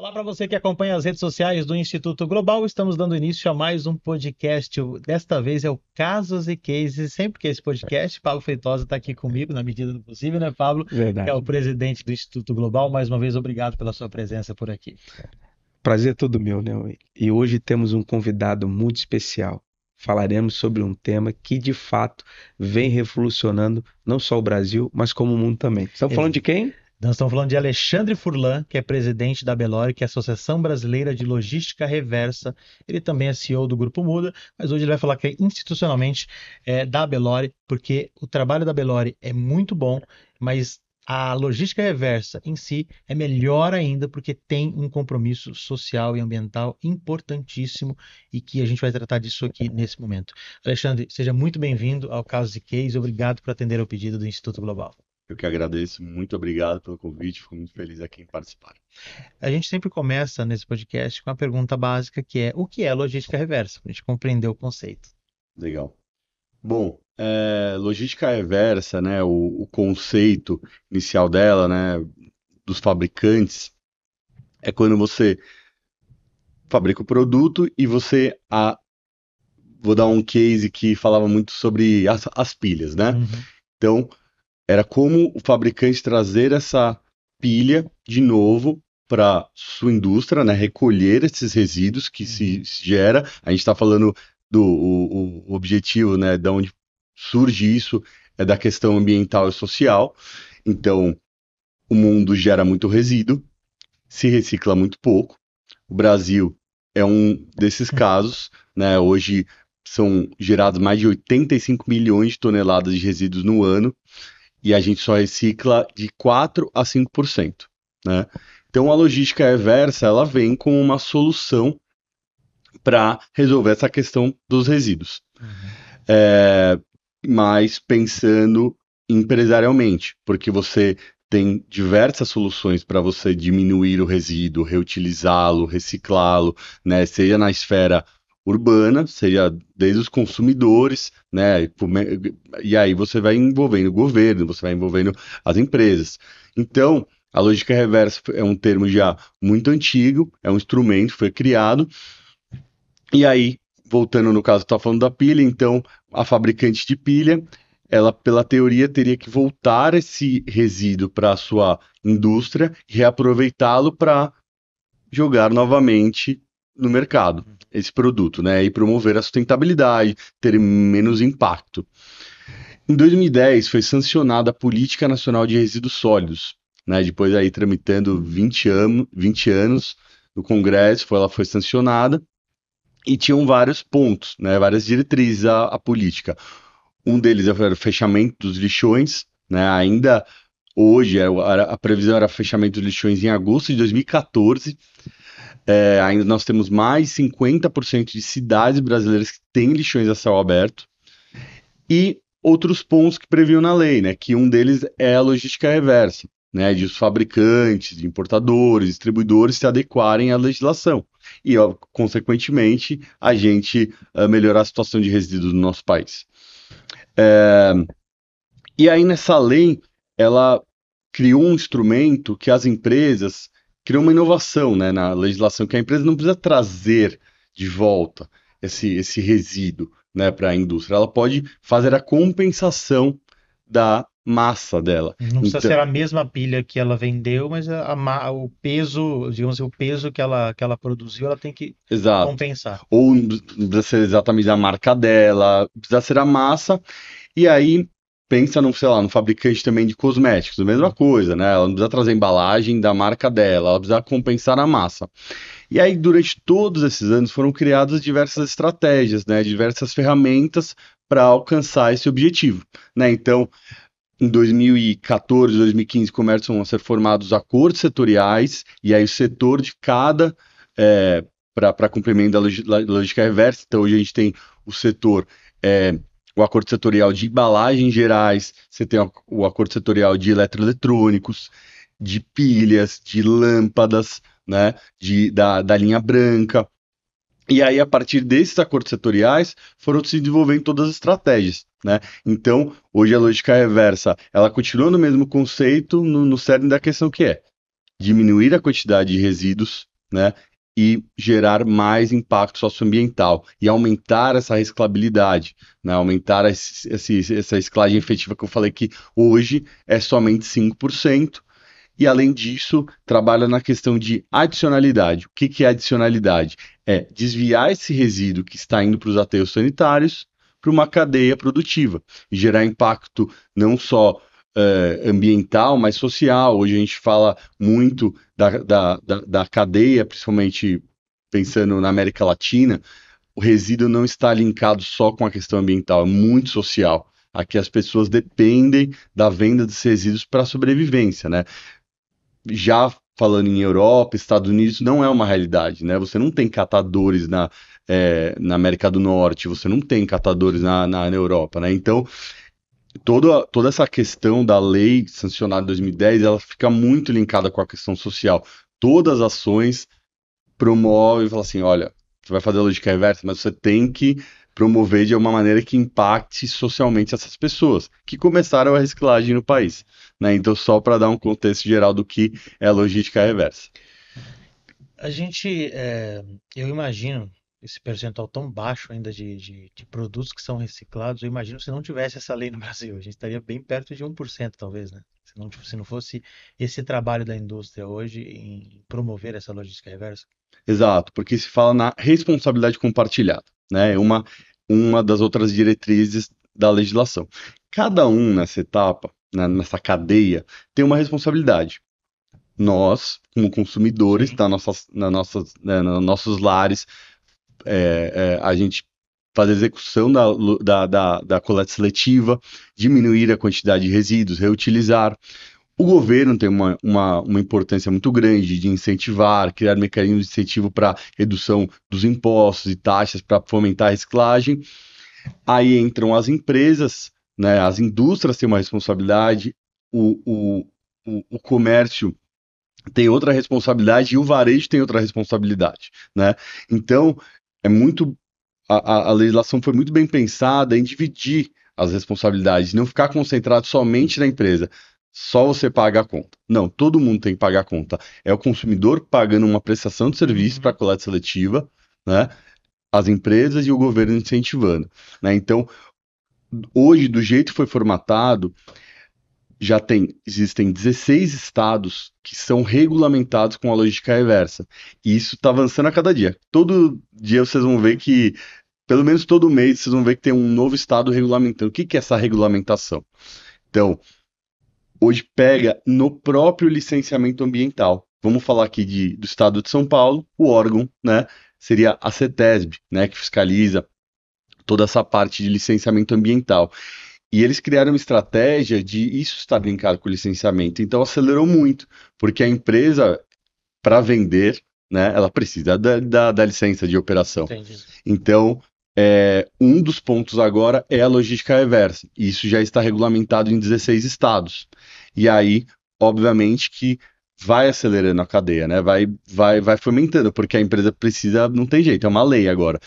Olá para você que acompanha as redes sociais do Instituto Global. Estamos dando início a mais um podcast. Desta vez é o Casos e Cases. Sempre que é esse podcast, Pablo Feitosa está aqui comigo, na medida do possível, né, Pablo? Que é o Verdade. presidente do Instituto Global. Mais uma vez, obrigado pela sua presença por aqui. Prazer é todo meu, né? E hoje temos um convidado muito especial. Falaremos sobre um tema que, de fato, vem revolucionando não só o Brasil, mas como o mundo também. Estamos falando de quem? Nós estamos falando de Alexandre Furlan, que é presidente da Belore, que é a Associação Brasileira de Logística Reversa. Ele também é CEO do Grupo Muda, mas hoje ele vai falar que é institucionalmente da Belore, porque o trabalho da Belore é muito bom, mas a logística reversa em si é melhor ainda porque tem um compromisso social e ambiental importantíssimo e que a gente vai tratar disso aqui nesse momento. Alexandre, seja muito bem-vindo ao Casos e Case. Obrigado por atender ao pedido do Instituto Global. Eu que agradeço, muito obrigado pelo convite, fico muito feliz aqui em participar. A gente sempre começa nesse podcast com a pergunta básica que é: o que é logística reversa? Para a gente compreender o conceito. Legal. Bom, logística reversa, né, o conceito inicial dela, né, dos fabricantes, é quando você fabrica o produto e vou dar um case que falava muito sobre as pilhas, né? Uhum. Então, era como o fabricante trazer essa pilha de novo para sua indústria, né? Recolher esses resíduos que se gera. A gente está falando o objetivo, né? Da onde surge isso é da questão ambiental e social. Então, o mundo gera muito resíduo, se recicla muito pouco. O Brasil é um desses casos, né? Hoje são gerados mais de 85 milhões de toneladas de resíduos no ano e a gente só recicla de 4 a 5%, né? Então a logística reversa, ela vem com uma solução para resolver essa questão dos resíduos. É, mas pensando empresarialmente, porque você tem diversas soluções para você diminuir o resíduo, reutilizá-lo, reciclá-lo, né? Seja na esfera urbana, seja desde os consumidores, né? E aí você vai envolvendo o governo, você vai envolvendo as empresas. Então, a lógica reversa é um termo já muito antigo, é um instrumento, foi criado, e aí, voltando no caso, está falando da pilha, então a fabricante de pilha, ela, pela teoria, teria que voltar esse resíduo para a sua indústria e reaproveitá-lo para jogar novamente no mercado esse produto, né? E promover a sustentabilidade, ter menos impacto. Em 2010 foi sancionada a Política Nacional de Resíduos Sólidos, né? Depois aí tramitando 20 anos no Congresso, ela foi sancionada e tinham vários pontos, né? Várias diretrizes a política. Um deles era o fechamento dos lixões, né? Ainda hoje a previsão era fechamento dos lixões em agosto de 2014. Ainda nós temos mais 50% de cidades brasileiras que têm lixões a céu aberto. E outros pontos que previam na lei, né? Que um deles é a logística reversa, né? De os fabricantes, de importadores, distribuidores se adequarem à legislação. E, ó, consequentemente, a gente melhorar a situação de resíduos no nosso país. E aí, nessa lei, ela criou um instrumento que as empresas criou uma inovação, né, na legislação, que a empresa não precisa trazer de volta esse resíduo, né, para a indústria. Ela pode fazer a compensação da massa dela. Não precisa Então, ser a mesma pilha que ela vendeu, mas o peso, digamos assim, o peso que ela produziu, ela tem que exato. compensar. Ou não precisa ser exatamente a marca dela, precisa ser a massa. E aí, pensa no, sei lá, no fabricante também de cosméticos, a mesma coisa, né? Ela não precisa trazer a embalagem da marca dela, ela precisa compensar a massa. E aí, durante todos esses anos, foram criadas diversas estratégias, né? Diversas ferramentas para alcançar esse objetivo, né? Então, em 2014, 2015, começam a ser formados acordos setoriais, e aí o setor de cada, para cumprimento da logística reversa, então hoje a gente tem o setor, o acordo setorial de embalagens gerais, você tem o acordo setorial de eletroeletrônicos, de pilhas, de lâmpadas, né, da linha branca. E aí, a partir desses acordos setoriais, foram se desenvolvendo todas as estratégias, né? Então, hoje a lógica reversa, ela continua no mesmo conceito, no cerne da questão que é diminuir a quantidade de resíduos, né? E gerar mais impacto socioambiental e aumentar essa reciclabilidade, né? Aumentar essa reciclagem efetiva que eu falei que hoje é somente 5%. E, além disso, trabalha na questão de adicionalidade. O que é adicionalidade? É desviar esse resíduo que está indo para os aterros sanitários para uma cadeia produtiva e gerar impacto não só ambiental, mas social. Hoje a gente fala muito da cadeia, principalmente pensando na América Latina. O resíduo não está linkado só com a questão ambiental, é muito social. Aqui as pessoas dependem da venda desses resíduos para a sobrevivência, né? Já falando em Europa, Estados Unidos, não é uma realidade, né? Você não tem catadores na América do Norte, você não tem catadores na Europa, né? Então, toda essa questão da lei sancionada em 2010, ela fica muito linkada com a questão social. Todas as ações promovem e falam assim, olha, você vai fazer a lógica reversa, mas você tem que promover de uma maneira que impacte socialmente essas pessoas que começaram a reciclagem no país, né? Então, só para dar um contexto geral do que é a logística reversa. A gente, eu imagino esse percentual tão baixo ainda de produtos que são reciclados, eu imagino se não tivesse essa lei no Brasil, a gente estaria bem perto de 1%, talvez, né? Se não fosse esse trabalho da indústria hoje em promover essa logística reversa. Exato, porque se fala na responsabilidade compartilhada, né? É uma das outras diretrizes da legislação. Cada um nessa etapa, nessa cadeia, tem uma responsabilidade. Nós, como consumidores, Sim. nos nossos lares, a gente faz a execução da coleta seletiva, diminuir a quantidade de resíduos, reutilizar. O governo tem uma importância muito grande de incentivar, criar mecanismos de incentivo para redução dos impostos e taxas para fomentar a reciclagem. Aí entram as empresas, né, as indústrias têm uma responsabilidade, o comércio tem outra responsabilidade e o varejo tem outra responsabilidade, né? Então, é muito a legislação foi muito bem pensada em dividir as responsabilidades, não ficar concentrado somente na empresa. Só você paga a conta. Não, todo mundo tem que pagar a conta. É o consumidor pagando uma prestação de serviço para a coleta seletiva, né? As empresas e o governo incentivando, né? Então, hoje, do jeito que foi formatado, existem 16 estados que são regulamentados com a logística reversa. E isso está avançando a cada dia. Todo dia vocês vão ver que, pelo menos todo mês, vocês vão ver que tem um novo estado regulamentando. O que é essa regulamentação? Então, hoje pega no próprio licenciamento ambiental. Vamos falar aqui do estado de São Paulo, o órgão, né, seria a CETESB, né, que fiscaliza toda essa parte de licenciamento ambiental. E eles criaram uma estratégia de isso estar linkado com o licenciamento. Então acelerou muito, porque a empresa, para vender, né, ela precisa da licença de operação. Entendi. Então, um dos pontos agora é a logística reversa. E isso já está regulamentado em 16 estados. E aí, obviamente, que vai acelerando a cadeia, né? Vai fomentando, porque a empresa precisa, não tem jeito, é uma lei agora.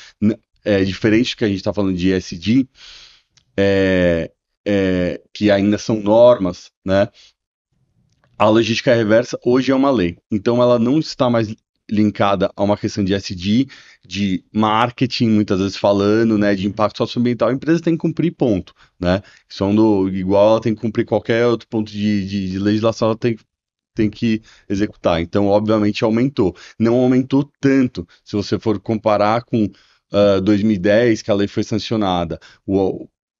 É diferente do que a gente está falando de ESG, que ainda são normas, né? A logística reversa hoje é uma lei, então ela não está mais linkada a uma questão de SD, de marketing, muitas vezes falando, né, de impacto socioambiental. A empresa tem que cumprir ponto, né? Igual ela tem que cumprir qualquer outro ponto de legislação, ela tem que executar. Então, obviamente, aumentou. Não aumentou tanto, se você for comparar com 2010, que a lei foi sancionada.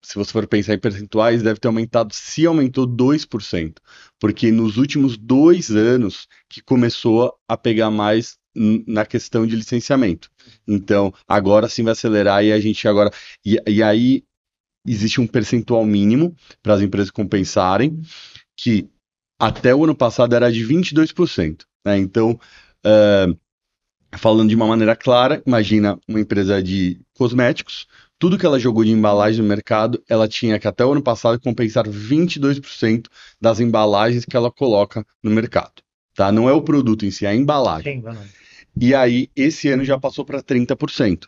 Se você for pensar em percentuais, deve ter aumentado, se aumentou 2%, porque nos últimos 2 anos que começou a pegar mais na questão de licenciamento. Então, agora sim vai acelerar e a gente agora... E aí existe um percentual mínimo para as empresas compensarem, que até o ano passado era de 22%, né? Então, falando de uma maneira clara, imagina uma empresa de cosméticos, tudo que ela jogou de embalagem no mercado, ela tinha que até o ano passado compensar 22% das embalagens que ela coloca no mercado, tá? Não é o produto em si, é a embalagem. Sim, Bruno. E aí, esse ano já passou para 30%.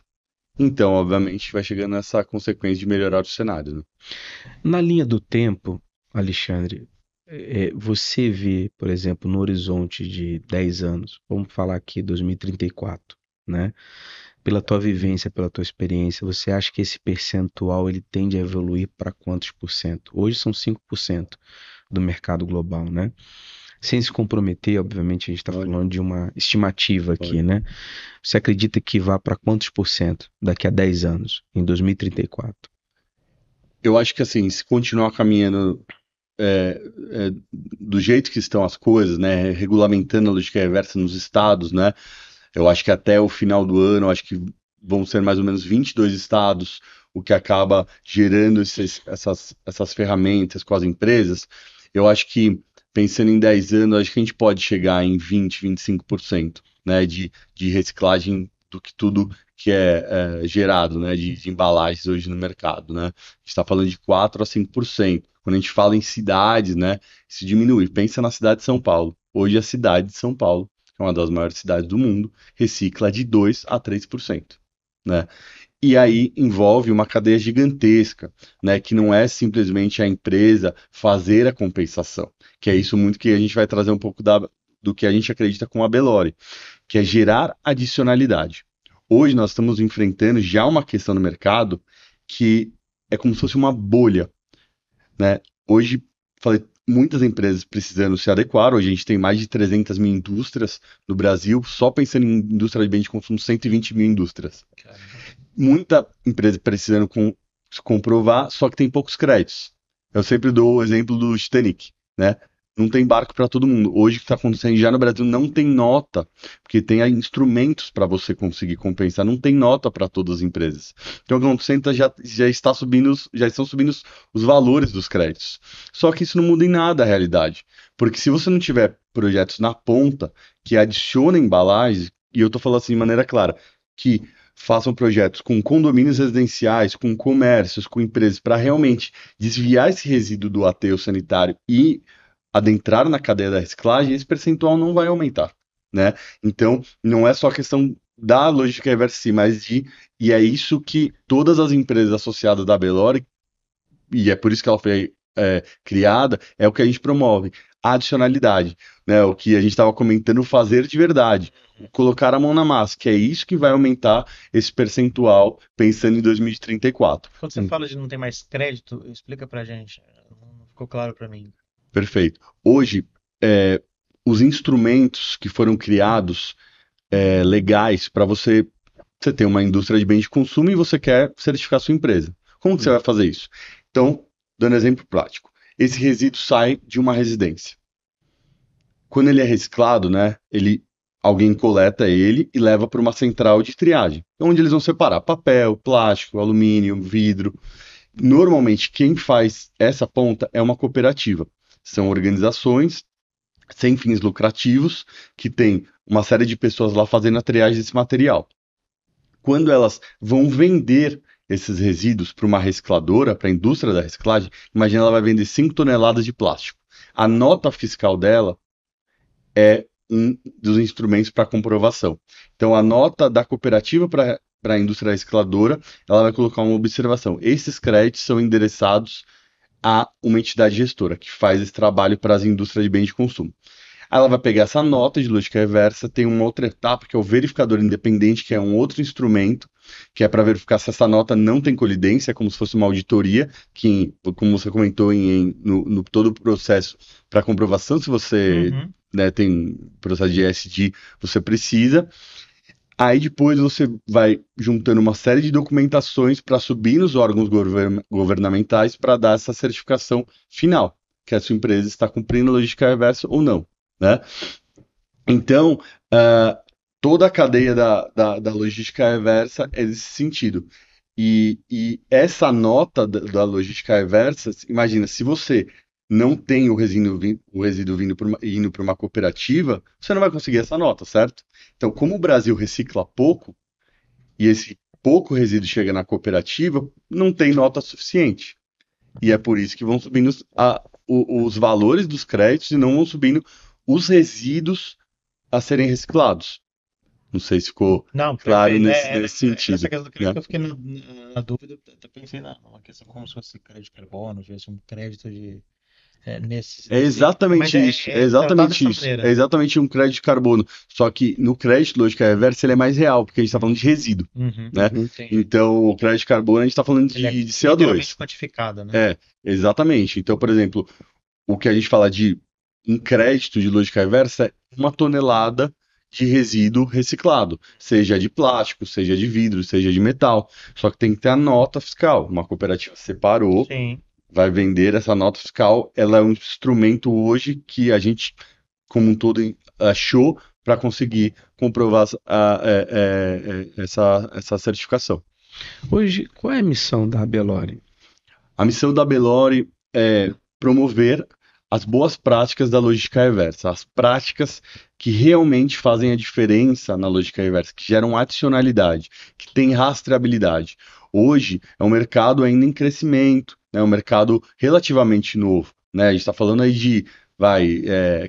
Então, obviamente, vai chegando essa consequência de melhorar o cenário, né? Na linha do tempo, Alexandre, Você vê, por exemplo, no horizonte de 10 anos, vamos falar aqui 2034, né? Pela tua vivência, pela tua experiência, você acha que esse percentual ele tende a evoluir para quantos por cento? Hoje são 5% do mercado global, né? Sem se comprometer, obviamente, a gente está Olha, falando de uma estimativa aqui, olha. né? Você acredita que vá para quantos por cento daqui a 10 anos, em 2034? Eu acho que assim, se continuar caminhando é, do jeito que estão as coisas, né, regulamentando a logística reversa nos estados, né, eu acho que até o final do ano, eu acho que vão ser mais ou menos 22 estados, o que acaba gerando essas ferramentas com as empresas. Eu acho que, pensando em 10 anos, acho que a gente pode chegar em 20, 25%, né, de reciclagem do que tudo que é gerado, né, de embalagens hoje no mercado, né? A gente está falando de 4 a 5%. Quando a gente fala em cidades, né, isso diminui. Pensa na cidade de São Paulo. Hoje a cidade de São Paulo, que é uma das maiores cidades do mundo, recicla de 2 a 3%, né? E aí envolve uma cadeia gigantesca, né, que não é simplesmente a empresa fazer a compensação, que é isso muito que a gente vai trazer um pouco do que a gente acredita com a Belore, que é gerar adicionalidade. Hoje nós estamos enfrentando já uma questão no mercado que é como se fosse uma bolha, né? Hoje, falei, muitas empresas precisando se adequar. Hoje a gente tem mais de 300 mil indústrias no Brasil. Só pensando em indústria de bens de consumo, 120 mil indústrias. Muita empresa precisando se comprovar, só que tem poucos créditos. Eu sempre dou o exemplo do Titanic, né? Não tem barco para todo mundo. Hoje o que está acontecendo já no Brasil não tem nota, porque tem instrumentos para você conseguir compensar. Não tem nota para todas as empresas. Então o que está acontecendo já está subindo, já estão subindo os valores dos créditos. Só que isso não muda em nada a realidade, porque se você não tiver projetos na ponta que adicionem embalagens, e eu estou falando assim de maneira clara, que façam projetos com condomínios residenciais, com comércios, com empresas, para realmente desviar esse resíduo do aterro sanitário e adentrar na cadeia da reciclagem, esse percentual não vai aumentar, né? Então, não é só questão da logística reversa, sim, mas e é isso que todas as empresas associadas da Belore, e é por isso que ela foi criada, é o que a gente promove, a adicionalidade, né? O que a gente estava comentando, fazer de verdade, colocar a mão na massa, que é isso que vai aumentar esse percentual pensando em 2034. Quando você fala de não ter mais crédito, explica pra gente. Não ficou claro pra mim. Perfeito. Hoje, os instrumentos que foram criados legais para você ter uma indústria de bens de consumo e você quer certificar sua empresa. Como que você vai fazer isso? Então, dando exemplo prático, esse resíduo sai de uma residência. Quando ele é reciclado, né, alguém coleta ele e leva para uma central de triagem, onde eles vão separar papel, plástico, alumínio, vidro. Normalmente, quem faz essa ponta é uma cooperativa. São organizações sem fins lucrativos que tem uma série de pessoas lá fazendo a triagem desse material. Quando elas vão vender esses resíduos para uma recicladora, para a indústria da reciclagem, imagina ela vai vender 5 toneladas de plástico. A nota fiscal dela é um dos instrumentos para comprovação. Então, a nota da cooperativa para a indústria recicladora, ela vai colocar uma observação. Esses créditos são endereçados a uma entidade gestora que faz esse trabalho para as indústrias de bens de consumo. Ela vai pegar essa nota de lógica reversa, tem uma outra etapa que é o verificador independente, que é um outro instrumento, que é para verificar se essa nota não tem colidência, é como se fosse uma auditoria, que, como você comentou, no todo o processo para comprovação, se você tem processo de ESG, você precisa. Aí depois você vai juntando uma série de documentações para subir nos órgãos governamentais para dar essa certificação final, que a sua empresa está cumprindo a logística reversa ou não, né? Então, toda a cadeia da logística reversa é nesse sentido. E essa nota da logística reversa, imagina, se você não tem o resíduo indo para uma cooperativa, você não vai conseguir essa nota, certo? Então, como o Brasil recicla pouco, e esse pouco resíduo chega na cooperativa, não tem nota suficiente. E é por isso que vão subindo os valores dos créditos e não vão subindo os resíduos a serem reciclados. Não sei se ficou Não, claro perfeito. nesse sentido, Nessa questão do crédito né? eu fiquei na dúvida, até pensei numa questão como se fosse crédito de carbono, tivesse um crédito de É exatamente mas isso, é tratado exatamente dessa isso. maneira. É exatamente um crédito de carbono. Só que no crédito lógica reversa ele é mais real, porque a gente está falando de resíduo, Uhum, né? entendi. Então, o crédito de carbono a gente está falando Ele é de literalmente CO2. quantificado, né? É, exatamente. Então, por exemplo, o que a gente fala de um crédito de lógica reversa é 1 tonelada de resíduo reciclado, seja de plástico, seja de vidro, seja de metal. Só que tem que ter a nota fiscal. Uma cooperativa separou, Sim. vai vender essa nota fiscal. Ela é um instrumento hoje que a gente, como um todo, achou para conseguir comprovar essa certificação. Hoje, qual é a missão da Abelore? A missão da Bellori é promover as boas práticas da logística reversa, as práticas que realmente fazem a diferença na logística reversa, que geram adicionalidade, que têm rastreabilidade. Hoje é um mercado ainda em crescimento, é um mercado relativamente novo, né? A gente está falando aí de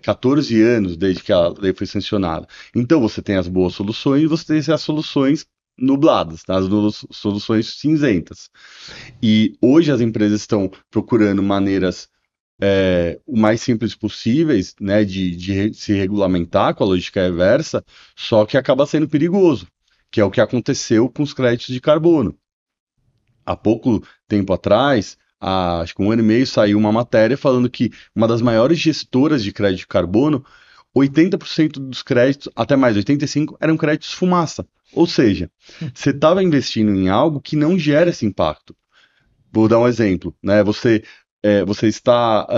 14 anos desde que a lei foi sancionada. Então você tem as boas soluções e você tem as soluções nubladas, tá? As soluções cinzentas. E hoje as empresas estão procurando maneiras o mais simples possíveis, né, de se regulamentar com a logística reversa, só que acaba sendo perigoso, que é o que aconteceu com os créditos de carbono. Há pouco tempo atrás, acho que 1 ano e meio, saiu uma matéria falando que uma das maiores gestoras de crédito de carbono, 80% dos créditos, até mais, 85%, eram créditos fumaça. Ou seja, você estava investindo em algo que não gera esse impacto. Vou dar um exemplo, né? Você está,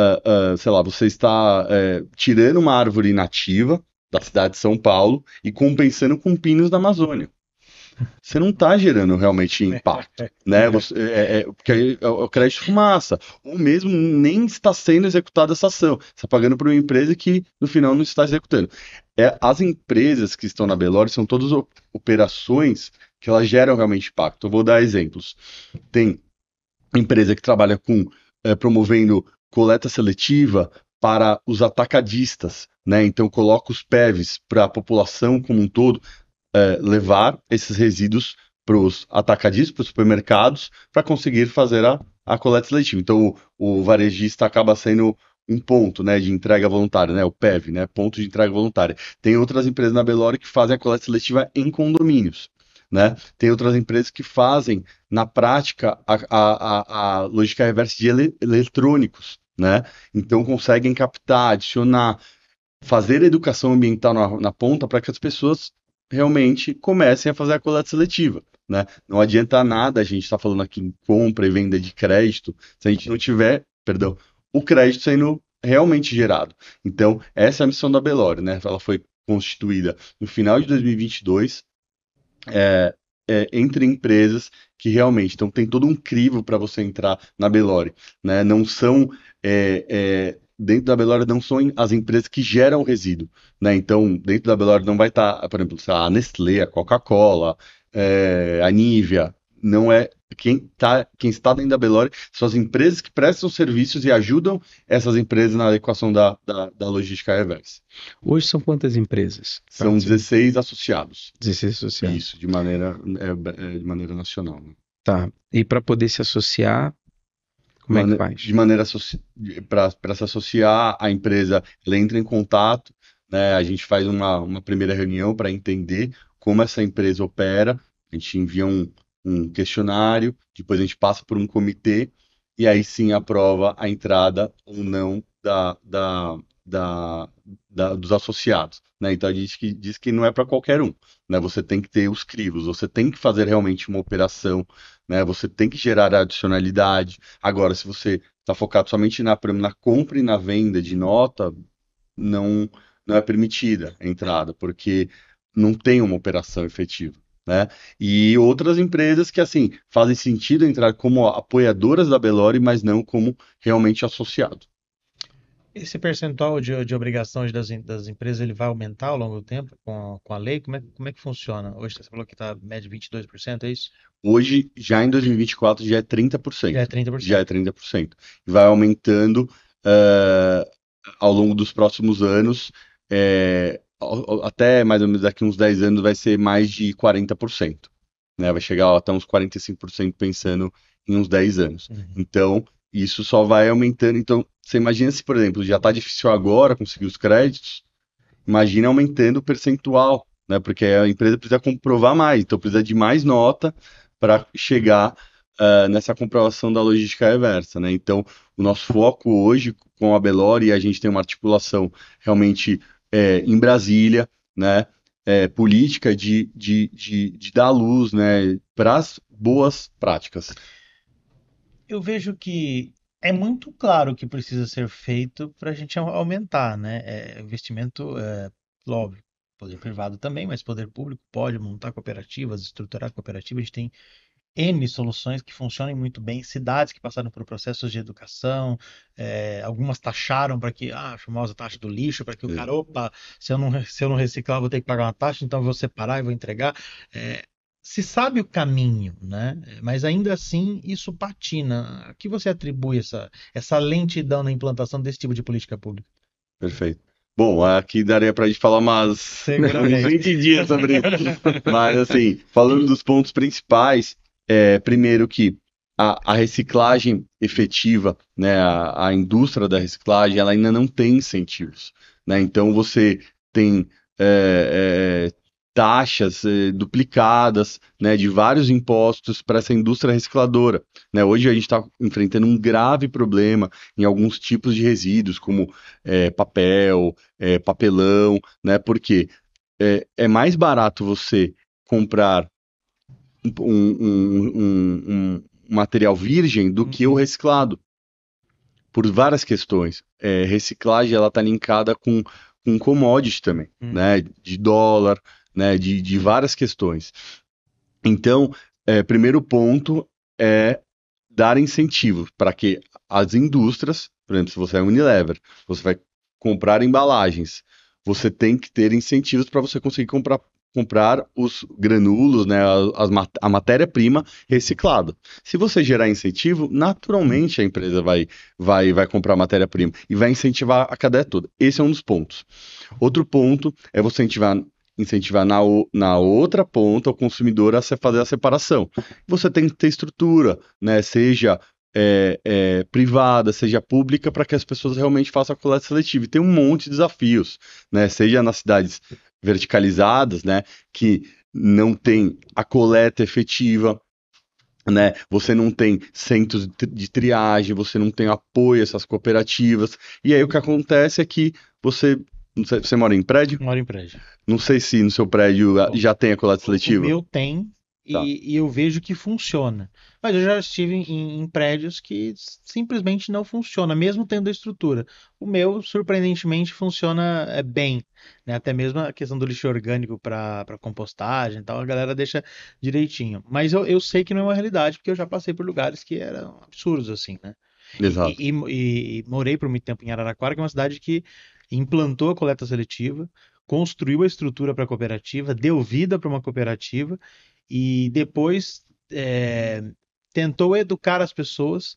sei lá, você está tirando uma árvore nativa da cidade de São Paulo e compensando com pinos da Amazônia. Você não está gerando realmente impacto, né? Porque aí é o crédito fumaça, ou mesmo nem está sendo executada essa ação. Você está pagando para uma empresa que no final não está executando. As empresas que estão na Bellori são todas operações que elas geram realmente impacto. Eu vou dar exemplos. Tem empresa que trabalha promovendo coleta seletiva para os atacadistas, né? Então coloca os PEVs para a população como um todo levar esses resíduos para os atacadistas, para os supermercados, para conseguir fazer a coleta seletiva. Então o varejista acaba sendo um ponto, né, de entrega voluntária, né, o PEV, né, ponto de entrega voluntária. Tem outras empresas na Bellori que fazem a coleta seletiva em condomínios. Né? Tem outras empresas que fazem, na prática, a logística reversa de eletrônicos, né? Então conseguem captar, adicionar, fazer educação ambiental na ponta para que as pessoas realmente comecem a fazer a coleta seletiva. Né? Não adianta nada a gente estar falando aqui em compra e venda de crédito se a gente não tiver, perdão, o crédito sendo realmente gerado. Então, essa é a missão da Bellori, né? Ela foi constituída no final de 2022, entre empresas que realmente, então tem todo um crivo para você entrar na Bellori, né? Não são dentro da Bellori não são as empresas que geram resíduo, né? Então dentro da Bellori não vai estar, por exemplo, a Nestlé, a Coca-Cola, a Nivea, não é quem está dentro da Bellori são as empresas que prestam serviços e ajudam essas empresas na equação da logística reversa. Hoje são quantas empresas? São 16 associados. 16 associados. Isso, de maneira nacional. Né? Tá. E para poder se associar, como é que faz? De maneira para se associar, a empresa ela entra em contato, né? A gente faz uma primeira reunião para entender como essa empresa opera. A gente envia um questionário, depois a gente passa por um comitê e aí sim aprova a entrada ou não dos associados. Né? Então a gente diz que não é para qualquer um. Né? Você tem que ter os crivos, você tem que fazer realmente uma operação, né? Você tem que gerar adicionalidade. Agora, se você está focado somente na compra e na venda de nota, não, não é permitida a entrada, porque não tem uma operação efetiva. Né? E outras empresas que, assim, fazem sentido entrar como apoiadoras da Bellori, mas não como realmente associado. Esse percentual de obrigações das empresas ele vai aumentar ao longo do tempo com a lei? Como é que funciona? Hoje você falou que está média 22%, é isso? Hoje, já em 2024, já é 30%. Já é 30%. Já é 30%. E vai aumentando ao longo dos próximos anos, até mais ou menos daqui uns 10 anos vai ser mais de 40%. Né? Vai chegar até uns 45% pensando em uns 10 anos. Uhum. Então, isso só vai aumentando. Então, você imagina se, por exemplo, já está difícil agora conseguir os créditos, imagina aumentando o percentual, né? Porque a empresa precisa comprovar mais, então precisa de mais nota para chegar nessa comprovação da logística reversa, né? Então, o nosso foco hoje com a Belori, a gente tem uma articulação realmente em Brasília, né? Política de dar luz, né, para as boas práticas. Eu vejo que é muito claro o que precisa ser feito para a gente aumentar, né? Investimento, óbvio, poder privado também, mas poder público pode montar cooperativas, estruturar cooperativas. A gente tem N soluções que funcionem muito bem, cidades que passaram por processos de educação, algumas taxaram para que, a famosa taxa do lixo, para que o cara, opa, se eu não reciclar, eu vou ter que pagar uma taxa, então eu vou separar e vou entregar. É, Se sabe o caminho, né? Mas ainda assim isso patina. A que você atribui essa lentidão na implantação desse tipo de política pública? Perfeito. Bom, aqui daria para a gente falar uns Seguramente. 20 dias sobre isso. Mas, assim, falando dos pontos principais, primeiro que a reciclagem efetiva, né, a indústria da reciclagem, ela ainda não tem incentivos, né? Então, você tem taxas duplicadas, né, de vários impostos para essa indústria recicladora, né? Hoje a gente está enfrentando um grave problema em alguns tipos de resíduos, como papel, papelão, né? Porque é mais barato você comprar um material virgem do que o reciclado, por várias questões. Reciclagem ela está linkada com commodity também, né? De dólar, né? De várias questões. Então, primeiro ponto é dar incentivo para que as indústrias, por exemplo, se você é Unilever, você vai comprar embalagens, você tem que ter incentivos para você conseguir comprar os granulos, né, a matéria-prima reciclada. Se você gerar incentivo, naturalmente a empresa vai comprar matéria-prima e vai incentivar a cadeia toda. Esse é um dos pontos. Outro ponto é você incentivar na outra ponta o consumidor a fazer a separação. Você tem que ter estrutura, né, seja privada, seja pública, para que as pessoas realmente façam a coleta seletiva. E tem um monte de desafios, né, seja nas cidades verticalizadas, né, que não tem a coleta efetiva, né? Você não tem centros de triagem, você não tem apoio a essas cooperativas. E aí o que acontece é que não sei, você mora em prédio? Moro em prédio. Não sei se no seu prédio já tem a coleta O seletiva. meu tem Tá. e eu vejo que funciona. Mas eu já estive em prédios que simplesmente não funciona, mesmo tendo a estrutura. O meu, surpreendentemente, funciona bem, né? Até mesmo a questão do lixo orgânico para compostagem e tal, a galera deixa direitinho. Mas eu sei que não é uma realidade, porque eu já passei por lugares que eram absurdos, assim, né? Exato. E morei por muito tempo em Araraquara, que é uma cidade que implantou a coleta seletiva, construiu a estrutura para a cooperativa, deu vida para uma cooperativa e depois tentou educar as pessoas.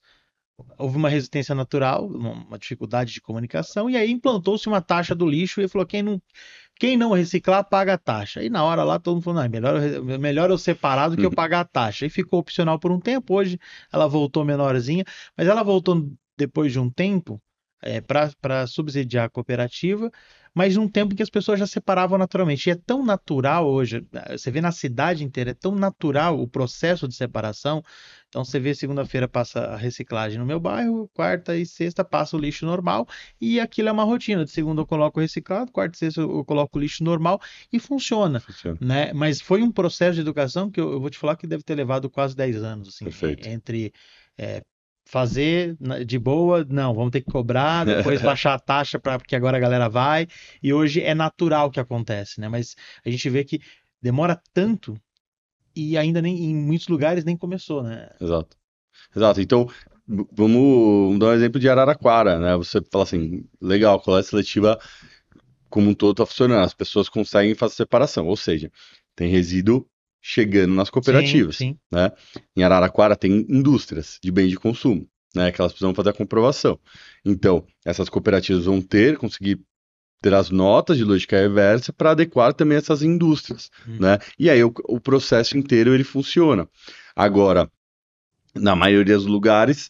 Houve uma resistência natural, uma dificuldade de comunicação, e aí implantou-se uma taxa do lixo e falou: quem não reciclar, paga a taxa. E na hora lá todo mundo falou: não, melhor eu separar do que eu pagar a taxa. E ficou opcional por um tempo. Hoje ela voltou menorzinha, mas ela voltou depois de um tempo para subsidiar a cooperativa, mas num tempo que as pessoas já separavam naturalmente. E é tão natural hoje, você vê na cidade inteira, é tão natural o processo de separação. Então você vê segunda-feira passa a reciclagem no meu bairro, quarta e sexta passa o lixo normal, e aquilo é uma rotina. De segunda eu coloco o reciclado, quarta e sexta eu coloco o lixo normal e funciona, né? Mas foi um processo de educação que eu vou te falar que deve ter levado quase 10 anos, assim, Perfeito. entre fazer de boa, não, vamos ter que cobrar, depois baixar a taxa porque agora a galera vai, e hoje é natural que acontece, né? Mas a gente vê que demora tanto e ainda nem em muitos lugares nem começou, né? Exato. Exato. Então, vamos dar um exemplo de Araraquara, né? Você fala assim, legal, a coleta seletiva como um todo está funcionando, as pessoas conseguem fazer separação, ou seja, tem resíduo chegando nas cooperativas, Sim. né? Em Araraquara tem indústrias de bens de consumo, né? Que elas precisam fazer a comprovação. Então, essas cooperativas vão conseguir ter as notas de logística reversa para adequar também essas indústrias, né? E aí o processo inteiro ele funciona. Agora, na maioria dos lugares,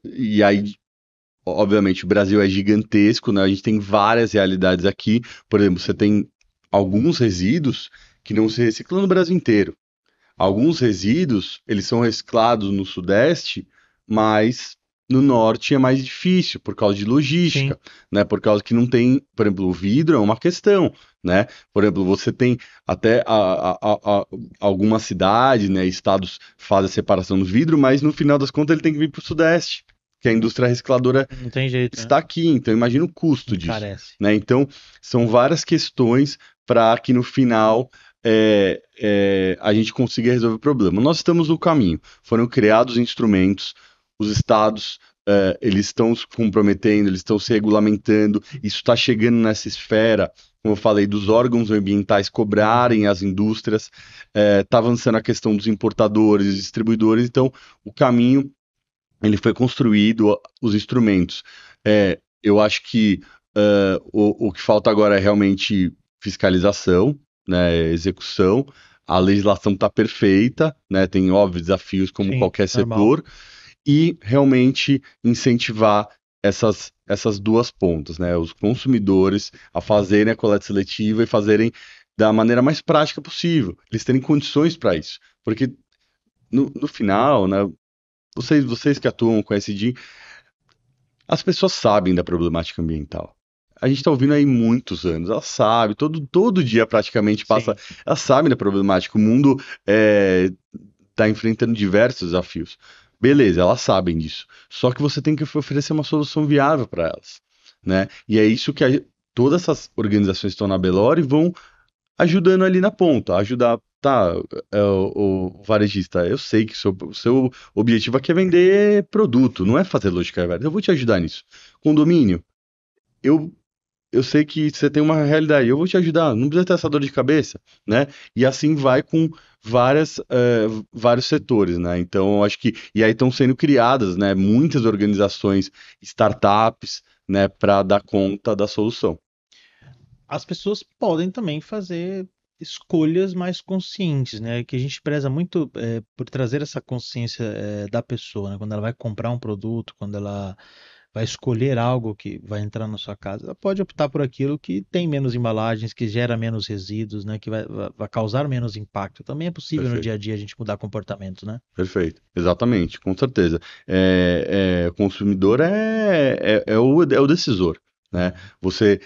e aí, obviamente, o Brasil é gigantesco, né? A gente tem várias realidades aqui. Por exemplo, você tem alguns resíduos que não se reciclam no Brasil inteiro. Alguns resíduos, eles são reciclados no Sudeste, mas no Norte é mais difícil por causa de Sim. logística, né? Por causa que não tem, por exemplo, o vidro é uma questão, né? Por exemplo, você tem até algumas cidades, né, estados fazem a separação do vidro, mas no final das contas ele tem que vir para o Sudeste, que a indústria recicladora Não tem jeito, né? está aqui, então imagina o custo disso, Encarece. né? Então, são várias questões para que no final a gente consiga resolver o problema. Nós estamos no caminho, foram criados instrumentos, os estados eles estão se comprometendo, eles estão se regulamentando, isso está chegando nessa esfera, como eu falei, dos órgãos ambientais cobrarem as indústrias, está avançando a questão dos importadores, distribuidores, então o caminho ele foi construído, os instrumentos. Eu acho que o que falta agora é realmente fiscalização, né, execução. A legislação está perfeita, né, tem óbvios desafios como Sim, qualquer normal. setor, e realmente incentivar essas duas pontas, né, os consumidores a fazerem a coleta seletiva e fazerem da maneira mais prática possível, eles terem condições para isso, porque no final, né, vocês que atuam com SD, as pessoas sabem da problemática ambiental. A gente está ouvindo aí muitos anos, elas sabem, todo dia praticamente passa, Sim. elas sabem da problemática. O mundo está enfrentando diversos desafios. Beleza, elas sabem disso. Só que você tem que oferecer uma solução viável para elas, né? E é isso que todas essas organizações que estão na Belore vão ajudando ali na ponta, ajudar, tá, o varejista, eu sei que o seu objetivo aqui é vender produto, não é fazer lógica reversa, eu vou te ajudar nisso. Condomínio, eu, eu sei que você tem uma realidade, eu vou te ajudar, não precisa ter essa dor de cabeça, né? E assim vai com vários setores, né? Então, eu acho que, e aí estão sendo criadas, né, muitas organizações, startups, né, para dar conta da solução. As pessoas podem também fazer escolhas mais conscientes, né? Que a gente preza muito por trazer essa consciência da pessoa, né? Quando ela vai comprar um produto, quando ela vai escolher algo que vai entrar na sua casa, ela pode optar por aquilo que tem menos embalagens, que gera menos resíduos, né? Que vai causar menos impacto. Também é possível no dia Perfeito. a dia a gente mudar comportamento, né? Perfeito, exatamente, com certeza. O consumidor é o decisor, né? Você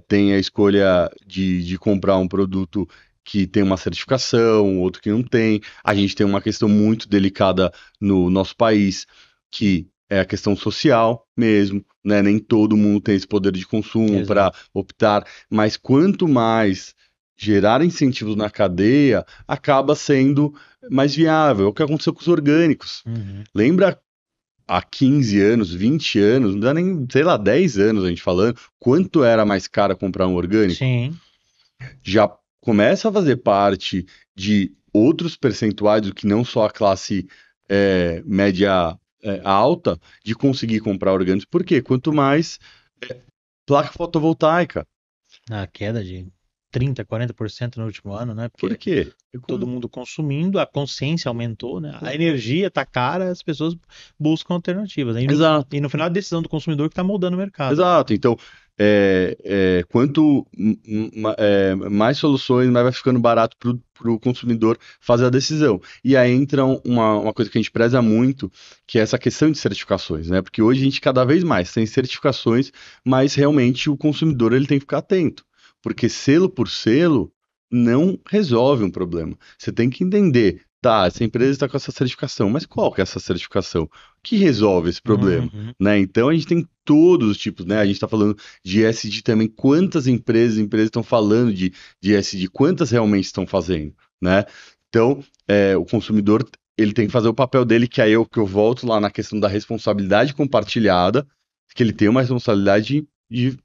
tem a escolha de comprar um produto que tem uma certificação, outro que não tem. A gente tem uma questão muito delicada no nosso país, que é a questão social mesmo, né? Nem todo mundo tem esse poder de consumo para Exato. optar, mas quanto mais gerar incentivos na cadeia, acaba sendo mais viável. É o que aconteceu com os orgânicos. Uhum. Lembra há 15 anos, 20 anos, não dá nem, sei lá, 10 anos a gente falando, quanto era mais caro comprar um orgânico? Sim. Já começa a fazer parte de outros percentuais do que não só a classe média alta de conseguir comprar orgânicos. Por quê? Quanto mais placa fotovoltaica. A queda de 30, 40% no último ano, né? Por Porque quê? todo mundo consumindo, a consciência aumentou, né? A energia está cara, as pessoas buscam alternativas, né? Exato. E no final a decisão do consumidor que está moldando o mercado. Exato. Então, quanto mais soluções, mais vai ficando barato para o consumidor fazer a decisão. E aí entra uma coisa que a gente preza muito, que é essa questão de certificações, né? Porque hoje a gente cada vez mais tem certificações, mas realmente o consumidor ele tem que ficar atento, porque selo por selo não resolve um problema. Você tem que entender, tá, essa empresa está com essa certificação, mas qual que é essa certificação? O que resolve esse problema? Uhum. Né? Então a gente tem todos os tipos, né? A gente está falando de ESG também, quantas empresas estão falando de ESG, quantas realmente estão fazendo, né? Então, o consumidor ele tem que fazer o papel dele, que aí é o que eu volto lá na questão da responsabilidade compartilhada, que ele tem uma responsabilidade de,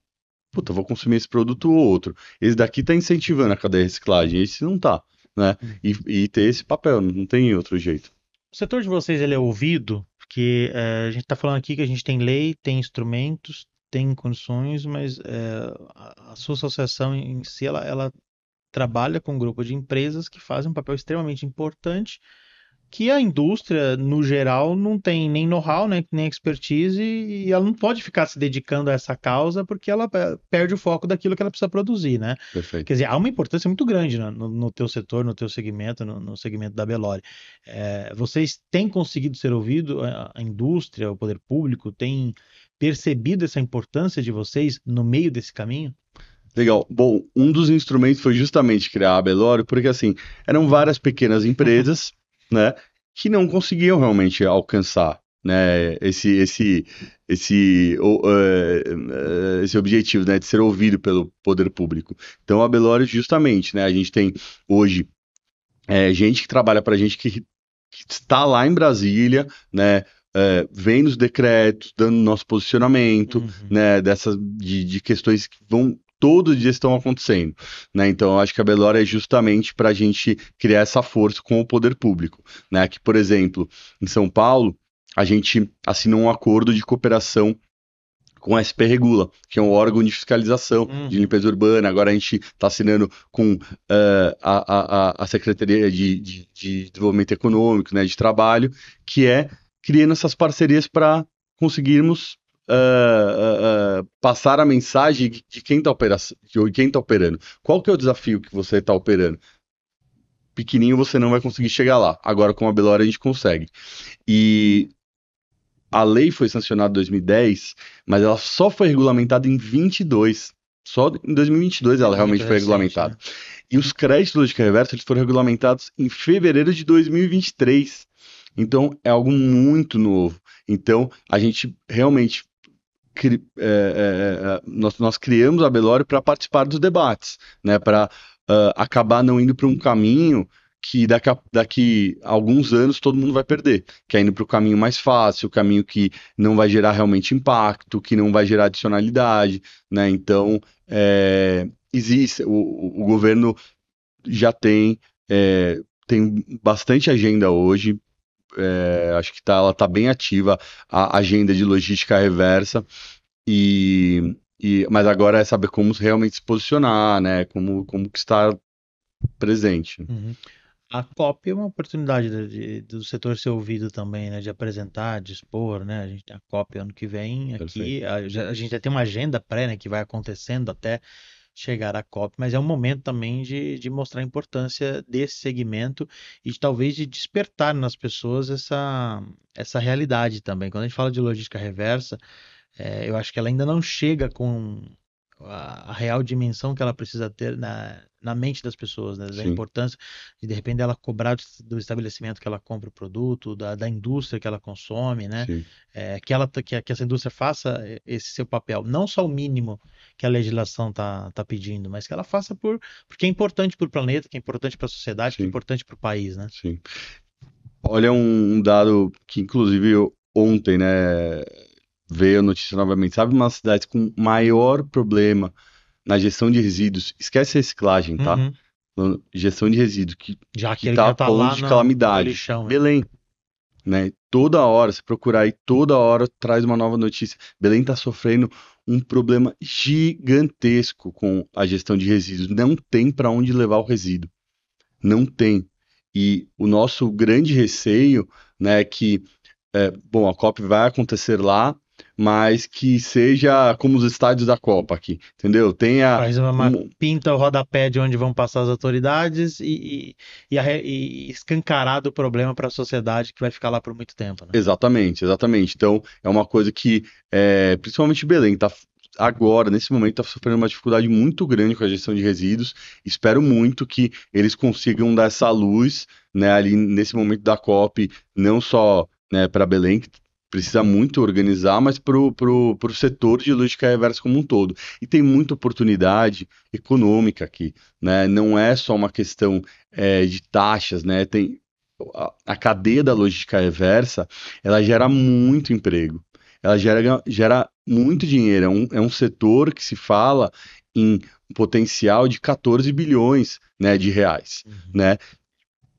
puta, eu vou consumir esse produto ou outro. Esse daqui está incentivando a cadeia de reciclagem, esse não está, né? E ter esse papel, não tem outro jeito. O setor de vocês ele é ouvido, porque a gente está falando aqui que a gente tem lei, tem instrumentos, tem condições, mas a sua associação em si ela trabalha com um grupo de empresas que fazem um papel extremamente importante que a indústria, no geral, não tem nem know-how, né, nem expertise, e ela não pode ficar se dedicando a essa causa porque ela perde o foco daquilo que ela precisa produzir, né? Perfeito. Quer dizer, há uma importância muito grande no teu setor, no teu segmento, no segmento da Bellori. Vocês têm conseguido ser ouvidos, a indústria, o poder público, tem percebido essa importância de vocês no meio desse caminho? Legal. Bom, um dos instrumentos foi justamente criar a Bellori, porque assim, eram várias pequenas empresas, né, que não conseguiam realmente alcançar, né, esse objetivo, né, de ser ouvido pelo poder público. Então a Bellori justamente, né, a gente tem hoje gente que trabalha para a gente que está lá em Brasília, né, vendo os decretos, dando nosso posicionamento, né, de questões que vão todo dia estão acontecendo, né? Então, eu acho que a Bellori é justamente para a gente criar essa força com o poder público, né? Que, por exemplo, em São Paulo, a gente assinou um acordo de cooperação com a SP Regula, que é um órgão de fiscalização de limpeza urbana. Agora a gente está assinando com a Secretaria de Desenvolvimento Econômico, né, de Trabalho, que é criando essas parcerias para conseguirmos passar a mensagem de quem está operando. Qual que é o desafio que você está operando? Pequenininho você não vai conseguir chegar lá. Agora com a Bellori a gente consegue. E a lei foi sancionada em 2010, mas ela só foi regulamentada em 22. Só em 2022 ela realmente foi regulamentada. Né? E os créditos de logística reversa eles foram regulamentados em fevereiro de 2023. Então é algo muito novo. Então a gente realmente nós criamos a Bellori para participar dos debates, né? Para acabar não indo para um caminho que daqui a alguns anos todo mundo vai perder, que é indo para o caminho mais fácil, o caminho que não vai gerar realmente impacto, que não vai gerar adicionalidade, né? Então, existe, o governo já tem bastante agenda hoje, acho que ela está bem ativa, a agenda de logística reversa, mas agora é saber como realmente se posicionar, né? Como que está presente. A COP é uma oportunidade do setor ser ouvido também, né? De apresentar, de expor, né? A gente tem a COP ano que vem aqui. A gente já tem uma agenda pré, né? Que vai acontecendo até chegar à COP, mas é um momento também de mostrar a importância desse segmento e talvez de despertar nas pessoas essa realidade também. Quando a gente fala de logística reversa, eu acho que ela ainda não chega com a real dimensão que ela precisa ter na mente das pessoas, né? Da importância de repente ela cobrar do estabelecimento que ela compra o produto, da indústria que ela consome, né? Que essa indústria faça esse seu papel, não só o mínimo que a legislação tá pedindo, mas que ela faça porque é importante para o planeta, que é importante para a sociedade, que é importante para o país, né? Sim. Olha um dado que inclusive ontem, né, veio a notícia novamente. Sabe uma cidade com maior problema na gestão de resíduos? Esquece a reciclagem, tá? Gestão de resíduos, que tá falando de calamidade. Lixão, Belém, né? Toda hora, se procurar aí, toda hora traz uma nova notícia. Belém está sofrendo um problema gigantesco com a gestão de resíduos. Não tem para onde levar o resíduo. Não tem. E o nosso grande receio, né, é que bom, a COP vai acontecer lá, mas que seja como os estádios da Copa aqui, entendeu? Faz pinta o rodapé de onde vão passar as autoridades e escancarado o problema para a sociedade que vai ficar lá por muito tempo, né? Exatamente. Então, é uma coisa que, principalmente Belém, tá agora, nesse momento, está sofrendo uma dificuldade muito grande com a gestão de resíduos. Espero muito que eles consigam dar essa luz, né, ali nesse momento da COP, não só, né, para Belém, que precisa muito organizar, mas para o setor de logística reversa como um todo. E tem muita oportunidade econômica aqui, né? Não é só uma questão de taxas, né? Tem a cadeia da logística reversa, ela gera muito emprego, ela gera muito dinheiro, é um setor que se fala em um potencial de 14 bilhões, né, de reais, né?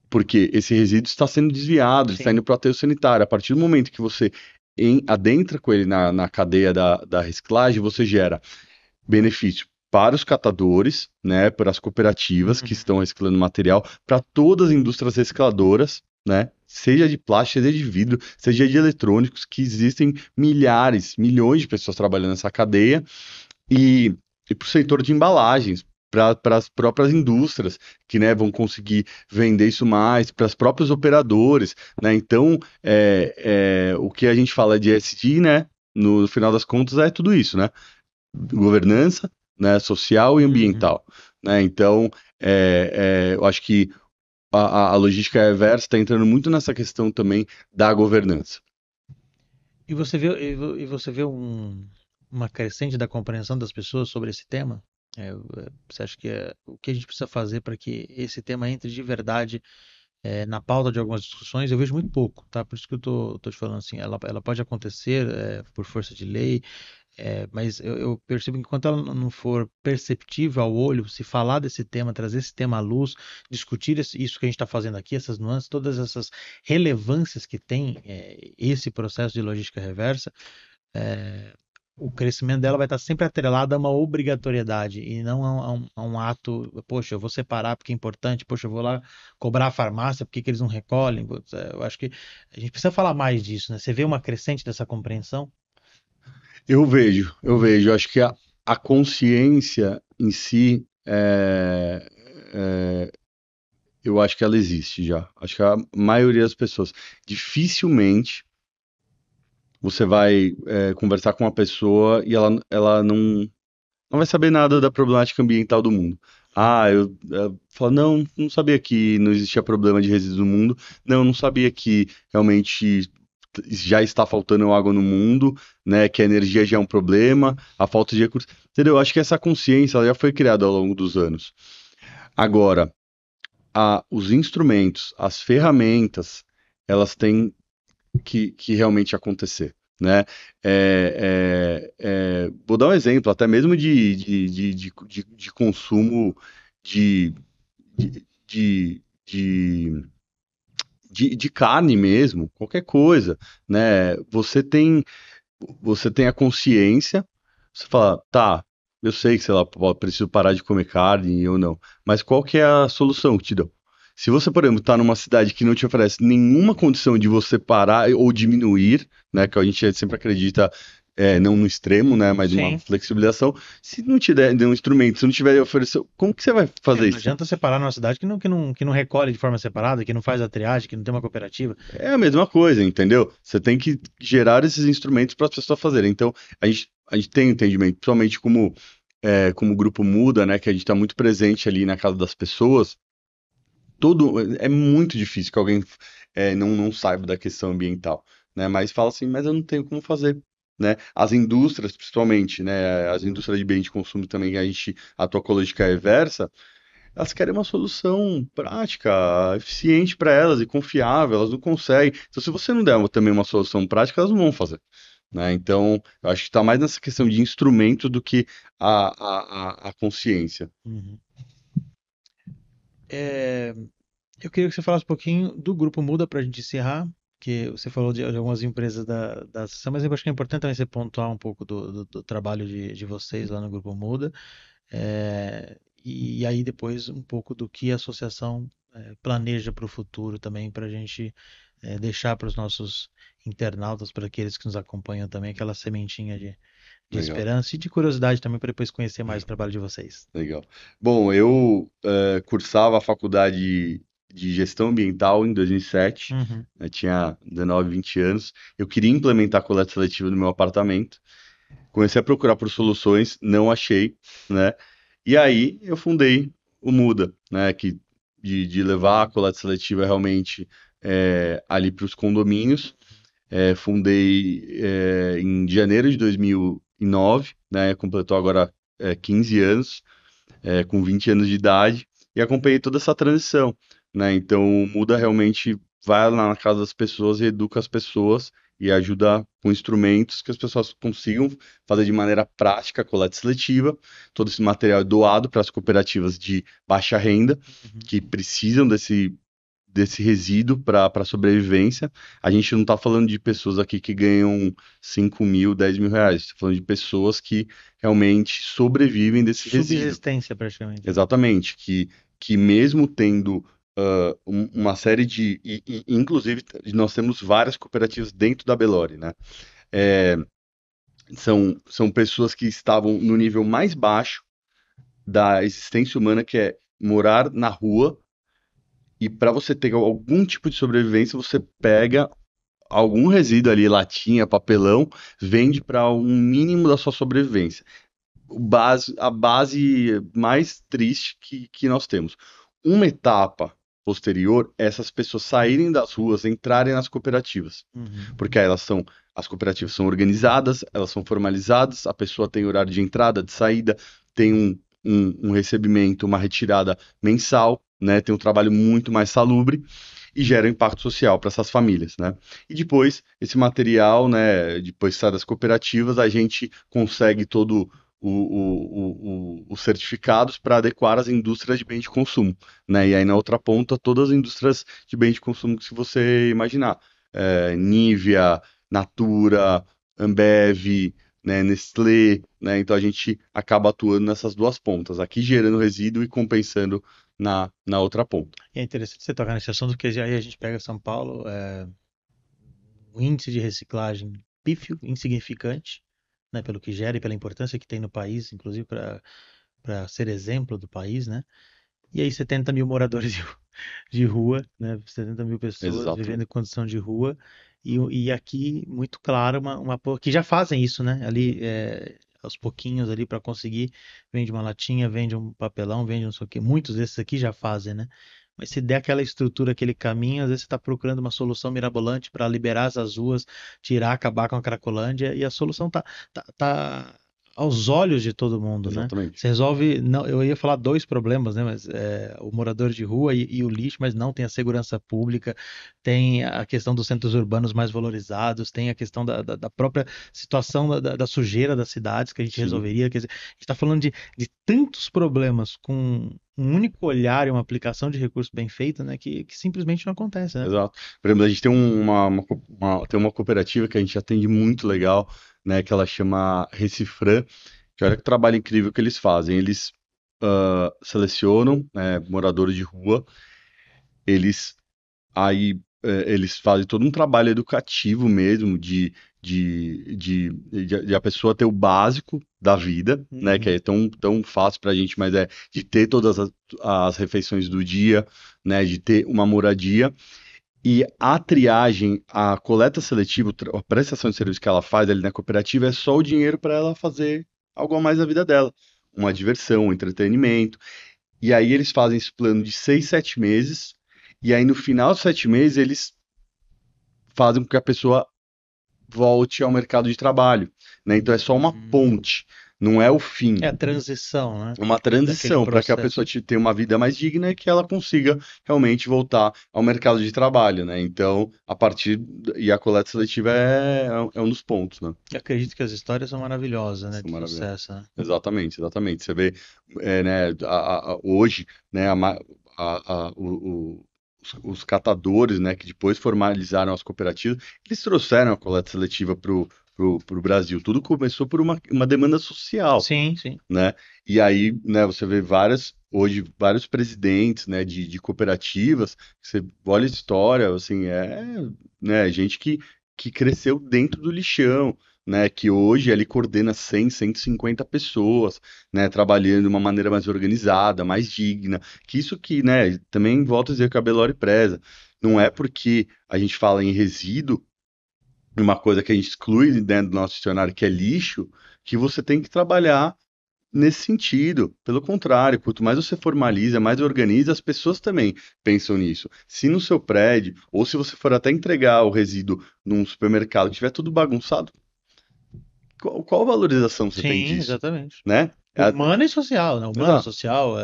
Porque esse resíduo está sendo desviado, ele está indo para o aterro sanitário. A partir do momento que você adentra com ele na cadeia da reciclagem, você gera benefício para os catadores, né, para as cooperativas que estão reciclando material, para todas as indústrias recicladoras, né, seja de plástico, seja de vidro, seja de eletrônicos, que existem milhares, milhões de pessoas trabalhando nessa cadeia, e, para o setor de embalagens, para as próprias indústrias, que, né, vão conseguir vender isso mais, para os próprios operadores, né? Então, o que a gente fala de ESG, né, no final das contas, é tudo isso, né? Governança, né, social e ambiental, né? Então, eu acho que a logística reversa está entrando muito nessa questão também da governança. E você vê uma crescente da compreensão das pessoas sobre esse tema? Você acha que o que a gente precisa fazer para que esse tema entre de verdade na pauta de algumas discussões? Eu vejo muito pouco, tá? Por isso que eu tô te falando assim, ela pode acontecer por força de lei, mas eu percebo que enquanto ela não for perceptível ao olho, se falar desse tema, trazer esse tema à luz, discutir isso que a gente está fazendo aqui, essas nuances, todas essas relevâncias que tem esse processo de logística reversa, o crescimento dela vai estar sempre atrelado a uma obrigatoriedade e não a um ato, poxa, eu vou separar porque é importante, poxa, eu vou lá cobrar a farmácia, porque que eles não recolhem? Putz, eu acho que a gente precisa falar mais disso, né? Você vê uma crescente dessa compreensão? Eu vejo. Acho que a consciência em si, eu acho que ela existe já. Acho que a maioria das pessoas, dificilmente você vai conversar com uma pessoa e ela não vai saber nada da problemática ambiental do mundo. Ah, eu falo, não sabia que não existia problema de resíduos no mundo. Não sabia que realmente já está faltando água no mundo, né? Que a energia já é um problema, a falta de recursos. Entendeu? Acho que essa consciência ela já foi criada ao longo dos anos. Agora, os instrumentos, as ferramentas, elas têm que realmente acontecer, né? Vou dar um exemplo, até mesmo de consumo de, de, de, de, de carne mesmo, qualquer coisa, né? Você tem a consciência, você fala, tá, eu sei que, sei lá, preciso parar de comer carne ou não, mas qual que é a solução que te dão? Se você, por exemplo, está numa cidade que não te oferece nenhuma condição de você parar ou diminuir, né, que a gente sempre acredita, não no extremo, né, mas uma Sim. flexibilização, se não te der um instrumento, se não tiver oferecer, como que você vai fazer Não isso? adianta separar numa cidade que não recolhe de forma separada, que não faz a triagem, que não tem uma cooperativa. É a mesma coisa, entendeu? Você tem que gerar esses instrumentos para as pessoas fazerem. Então, a gente tem entendimento, principalmente como o grupo muda, né? Que a gente está muito presente ali na casa das pessoas. É muito difícil que alguém não saiba da questão ambiental, né? Mas fala assim, mas eu não tenho como fazer, né? As indústrias, principalmente, né? As indústrias de bem de consumo também, que a gente atua com a lógica reversa, elas querem uma solução prática, eficiente para elas e confiável, elas não conseguem. Então, se você não der também uma solução prática, elas não vão fazer, né? Então, eu acho que está mais nessa questão de instrumento do que a consciência. Uhum. É, eu queria que você falasse um pouquinho do Grupo Muda para a gente encerrar, que você falou de algumas empresas da associação, mas eu acho que é importante também você pontuar um pouco do trabalho de vocês lá no Grupo Muda, e aí depois um pouco do que a associação planeja para o futuro também, para a gente deixar para os nossos internautas, para aqueles que nos acompanham também, aquela sementinha de Legal, esperança e de curiosidade também para depois conhecer mais o trabalho de vocês. legal. Bom, eu cursava a faculdade de gestão ambiental em 2007, Uhum. eu tinha 19, 20 anos. Eu queria implementar a coleta seletiva no meu apartamento. Comecei a procurar por soluções, não achei, né? E aí eu fundei o Muda, né? De levar a coleta seletiva realmente ali para os condomínios. Fundei em janeiro de 2009, né? Completou agora 15 anos, com 20 anos de idade, e acompanhei toda essa transição, né? Então o Muda realmente vai lá na casa das pessoas e educa as pessoas e ajuda com instrumentos que as pessoas consigam fazer de maneira prática a coleta seletiva. Todo esse material é doado para as cooperativas de baixa renda, Uhum. que precisam desse resíduo para sobrevivência. A gente não está falando de pessoas aqui que ganham 5 mil, 10 mil reais. Está falando de pessoas que realmente sobrevivem desse resíduo. Subsistência praticamente. Exatamente, que mesmo tendo uma série inclusive, nós temos várias cooperativas dentro da Belore, né? É, são pessoas que estavam no nível mais baixo da existência humana, que é morar na rua, e para você ter algum tipo de sobrevivência, você pega algum resíduo ali, latinha, papelão, vende para um mínimo da sua sobrevivência. A base mais triste que nós temos. Uma etapa posterior é essas pessoas saírem das ruas, entrarem nas cooperativas. Porque aí as cooperativas são organizadas, elas são formalizadas, a pessoa tem horário de entrada, de saída, tem um recebimento, uma retirada mensal, né? Tem um trabalho muito mais salubre e gera impacto social para essas famílias, né? E depois, esse material, né, depois que sai das cooperativas, a gente consegue todo os certificados para adequar as indústrias de bens de consumo, né? E aí na outra ponta, todas as indústrias de bens de consumo que se você imaginar, Nivea, Natura, Ambev, né, Nestlé, né? Então a gente acaba atuando nessas duas pontas, aqui gerando resíduo e compensando na outra ponta. E é interessante você tocar nesse assunto, porque aí a gente pega São Paulo, o índice de reciclagem pífio, insignificante, né, pelo que gera e pela importância que tem no país, inclusive para ser exemplo do país, né? E aí 70 mil moradores de rua, né? 70 mil pessoas vivendo em Exatamente. condição de rua, e aqui, muito claro, que já fazem isso, né? Ali, aos pouquinhos ali para conseguir, vende uma latinha, vende um papelão, vende não sei o quê. Muitos desses aqui já fazem, né? Mas se der aquela estrutura, aquele caminho, às vezes você está procurando uma solução mirabolante para liberar essas ruas, tirar, acabar com a Cracolândia, e a solução tá aos olhos de todo mundo, né? Exatamente. Você resolve, não, eu ia falar dois problemas, né? Mas o morador de rua e o lixo, mas não tem a segurança pública, tem a questão dos centros urbanos mais valorizados, tem a questão da própria situação da sujeira das cidades que a gente Sim. resolveria. Quer dizer, a gente está falando de tantos problemas com um único olhar e uma aplicação de recurso bem feita, né? Que simplesmente não acontece, né? Exato. Por exemplo, a gente tem tem uma cooperativa que a gente atende muito legal, né, que ela chama Recifran, que olha que trabalho incrível que eles fazem. Eles selecionam, né, moradores de rua, eles eles fazem todo um trabalho educativo mesmo, de a pessoa ter o básico da vida, né, que é tão fácil para a gente, mas é de ter todas as refeições do dia, né, de ter uma moradia. E a triagem, a coleta seletiva, a prestação de serviço que ela faz ali na cooperativa é só o dinheiro para ela fazer algo a mais na vida dela. Uma diversão, um entretenimento. E aí eles fazem esse plano de 6, 7 meses. E aí no final dos 7 meses eles fazem com que a pessoa volte ao mercado de trabalho, né? Então é só uma ponte, não é o fim. É a transição, né? Uma Daquele transição para que a processo. pessoa tenha uma vida mais digna e que ela consiga realmente voltar ao mercado de trabalho, né? Então, e a coleta seletiva é um dos pontos, né? Eu acredito que as histórias são maravilhosas, né? Isso é De maravilhoso. sucesso, né? Exatamente, exatamente. Você vê, né, hoje, né, os catadores, né, que depois formalizaram as cooperativas, eles trouxeram a coleta seletiva pro Brasil. Tudo começou por uma demanda social, Sim, sim. né? E aí, né, você vê hoje, vários presidentes, né, de cooperativas, você olha a história, assim, né, gente que cresceu dentro do lixão, né, que hoje ele coordena 100, 150 pessoas, né, trabalhando de uma maneira mais organizada, mais digna, que isso que, né, também volto a dizer que a Belore preza, não é porque a gente fala em resíduo, uma coisa que a gente exclui dentro do nosso dicionário, que é lixo, que você tem que trabalhar nesse sentido. Pelo contrário, quanto mais você formaliza, mais organiza, as pessoas também pensam nisso. Se no seu prédio, ou se você for até entregar o resíduo num supermercado, tiver tudo bagunçado, qual valorização você tem Sim, disso, exatamente. né? Humana e social, né? Humana, Exato. social,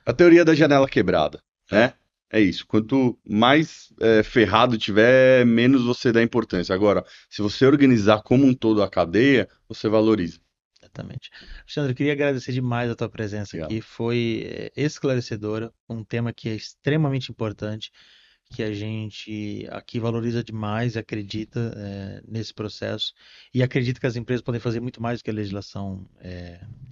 A teoria da janela quebrada, é, né? É isso. Quanto mais ferrado tiver, menos você dá importância. Agora, se você organizar como um todo a cadeia, você valoriza. exatamente. Alexandre, eu queria agradecer demais a tua presença Obrigado. aqui. Foi esclarecedora, um tema que é extremamente importante, que a gente aqui valoriza demais e acredita nesse processo e acredita que as empresas podem fazer muito mais do que a legislação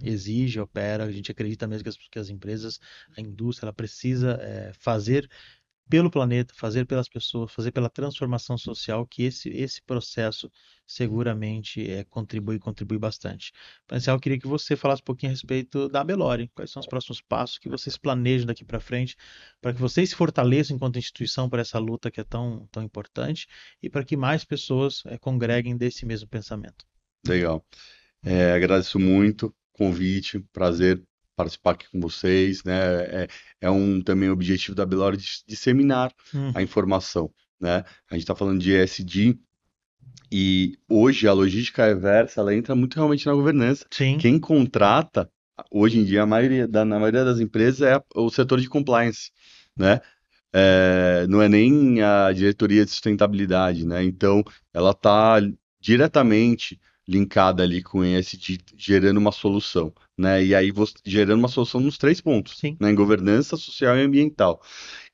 exige, opera. A gente acredita mesmo que as empresas, a indústria, ela precisa fazer pelo planeta, fazer pelas pessoas, fazer pela transformação social, que esse processo seguramente contribui bastante. Marcelo, eu queria que você falasse um pouquinho a respeito da Abelore. Quais são os próximos passos que vocês planejam daqui para frente, para que vocês se fortaleçam enquanto instituição por essa luta que é tão importante e para que mais pessoas congreguem desse mesmo pensamento. Legal. Agradeço muito o convite, prazer participar aqui com vocês, né? É um também objetivo da Belore de disseminar a informação, né? A gente está falando de ESG e hoje a logística reversa, ela entra muito realmente na governança. Sim. Quem contrata, hoje em dia, na maioria das empresas é o setor de compliance, né? Não é nem a diretoria de sustentabilidade, né? Então, ela está diretamente linkada ali com o ESG, gerando uma solução, né? E aí, gerando uma solução nos 3 pontos, Sim. né? Em governança, social e ambiental.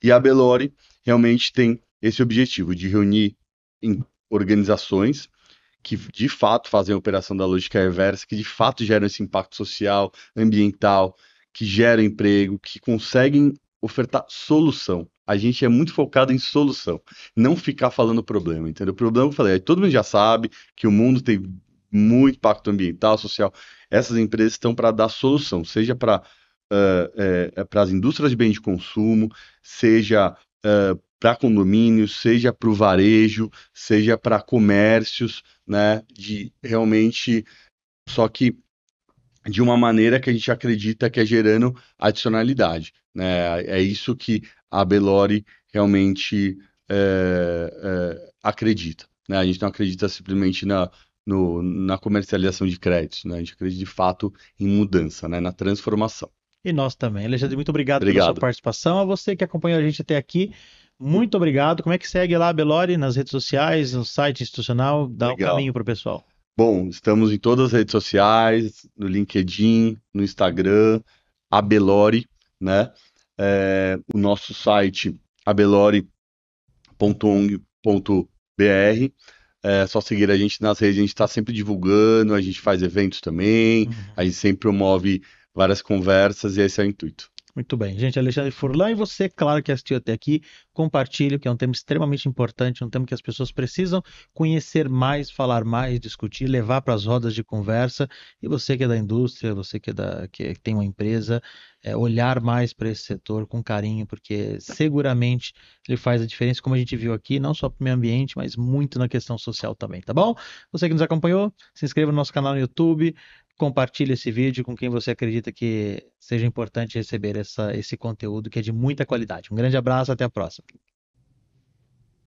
E a Belore realmente tem esse objetivo de reunir em organizações que de fato fazem a operação da lógica reversa, que de fato geram esse impacto social, ambiental, que geram emprego, que conseguem ofertar solução. A gente é muito focado em solução, não ficar falando problema, entendeu? O problema, eu falei, todo mundo já sabe que o mundo tem muito impacto ambiental, social. Essas empresas estão para dar solução, seja para as indústrias de bens de consumo, seja para condomínios, seja para o varejo, seja para comércios, né? De realmente, só que de uma maneira que a gente acredita que é gerando adicionalidade, né? É isso que a Belore realmente acredita, né? A gente não acredita simplesmente na comercialização de créditos, né? A gente acredita de fato em mudança, né? Na transformação. E nós também. Alexandre, muito obrigado pela sua Obrigado. participação. A você que acompanhou a gente até aqui, muito obrigado. Como é que segue lá a Belore nas redes sociais, no site institucional? Dá o Legal. caminho para o pessoal. Bom, estamos em todas as redes sociais, no LinkedIn, no Instagram, Abelore, né? O nosso site, abelore.ong.br. É só seguir a gente nas redes, a gente está sempre divulgando, a gente faz eventos também, a gente sempre promove várias conversas e esse é o intuito. Muito bem, gente, Alexandre Furlan, e você, claro, que assistiu até aqui, compartilhe, que é um tema extremamente importante, um tema que as pessoas precisam conhecer mais, falar mais, discutir, levar para as rodas de conversa, e você que é da indústria, você que tem uma empresa, olhar mais para esse setor com carinho, porque seguramente ele faz a diferença, como a gente viu aqui, não só para o meio ambiente, mas muito na questão social também, tá bom? Você que nos acompanhou, se inscreva no nosso canal no YouTube, compartilhe esse vídeo com quem você acredita que seja importante receber esse conteúdo que é de muita qualidade. Um grande abraço, até a próxima.